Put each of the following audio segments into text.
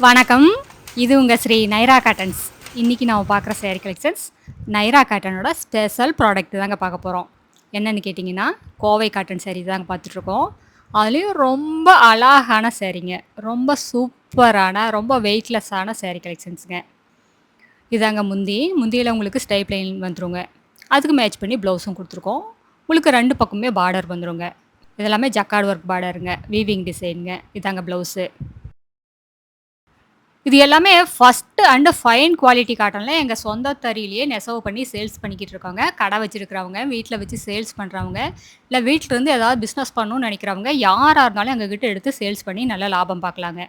வணக்கம். இது உங்கள் ஸ்ரீ நைரா காட்டன்ஸ். இன்றைக்கி நம்ம பார்க்குற சேரீ கலெக்ஷன்ஸ் நைரா காட்டனோட ஸ்பெஷல் ப்ராடக்ட் தாங்க பார்க்க போகிறோம். என்னென்னு கேட்டிங்கன்னா, கோவை காட்டன் சேரீ தாங்க பார்த்துட்ருக்கோம். அதுலேயும் ரொம்ப அழகான சேரீங்க, ரொம்ப சூப்பரான, ரொம்ப வெயிட்லெஸ்ஸான சேரீ கலெக்ஷன்ஸுங்க. இதாங்க முந்தியில் உங்களுக்கு ஸ்டைப் லைன் வந்துருங்க. அதுக்கு மேட்ச் பண்ணி ப்ளவுஸும் கொடுத்துருக்கோம். உங்களுக்கு 2 பக்கமே பார்டர் வந்துருங்க. இதெல்லாமே ஜக்கார்ட் ஒர்க் பார்டருங்க, வீவிங் டிசைனுங்க. இதாங்க ப்ளவுஸு. இது எல்லாமே ஃபர்ஸ்ட் அண்ட் ஃபைன் குவாலிட்டி காட்டன்ல எங்க சொந்த தறியிலேயே நெசவு பண்ணி சேல்ஸ் பண்ணிக்கிட்டு இருக்காங்க. கடை வச்சிருக்கிறவங்க, வீட்ல வச்சு சேல்ஸ் பண்றவங்க, இல்ல வீட்ல இருந்து ஏதாவது பிசினஸ் பண்ணணும்னு நினைக்கிறவங்க, யாரா இருந்தாலும் எங்ககிட்ட எடுத்து சேல்ஸ் பண்ணி நல்ல லாபம் பார்க்கலாங்க.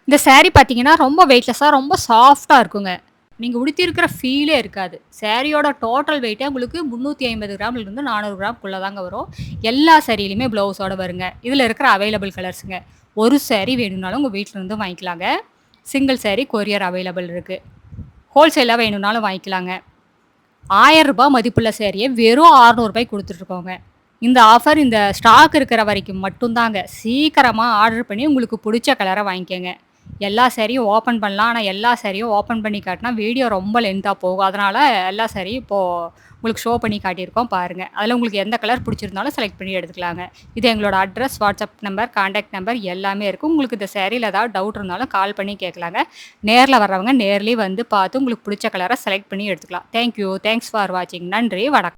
இந்த சாரி பார்த்தீங்கன்னா, ரொம்ப வெயிட்லெஸ்ஸா, ரொம்ப சாஃப்ட்டா இருக்குங்க. நீங்க உடுத்தியிருக்கிற ஃபீலே இருக்காது. சாரியோட டோட்டல் வெயிட்டே உங்களுக்கு 350 கிராம்லேருந்து 400 கிராம்க்குள்ள தாங்க வரும். எல்லா சாரியிலுமே ப்ளவுஸோட வருங்க. இதில இருக்கிற அவைலபிள் கலர்ஸுங்க. ஒரு சாரி வேணும்னாலும் உங்க வீட்ல இருந்து வாங்கிக்கலாங்க. சிங்கிள் சாரி கொரியர் அவைலபிள் இருக்கு. ஹோல்சேலா வேணும்னாலும் வாங்கிக்கலாங்க. ரூ. 1000 மதிப்புள்ள சாரிய வெறும் ரூ. 600 குடுத்துட்ருக்கோங்க. இந்த ஆஃபர் இந்த ஸ்டாக் இருக்கிற வரைக்கும் மட்டும் தாங்க. சீக்கிரமா ஆர்டர் பண்ணி உங்களுக்கு புடிச்ச கலர வாங்கிக்கங்க. எல்லா சாரியும் ஓப்பன் பண்ணலாம். ஆனா எல்லா சாரியும் ஓப்பன் பண்ணி காட்டினா வீடியோ ரொம்ப லென்த்தா போகும். அதனால எல்லா சாரியும் இப்போ உங்களுக்கு ஷோ பண்ணி காட்டியிருக்கோம் பாருங்க. அதில உங்களுக்கு எந்த கலர் பிடிச்சிருந்தாலும் செலக்ட் பண்ணி எடுத்துக்கலாங்க. இது எங்களோட address, WhatsApp number, contact number எல்லாமே இருக்கும். உங்களுக்கு இந்த சாரியில ஏதாவது டவுட் இருந்தாலும் கால் பண்ணி கேட்கலாங்க. நேர்ல வர்றவங்க நேர்லயே வந்து பார்த்து உங்களுக்கு பிடிச்ச கலர செலக்ட் பண்ணி எடுத்துக்கலாம். Thank you. தேங்க்ஸ் ஃபார் வாட்சிங். நன்றி. வணக்கம்.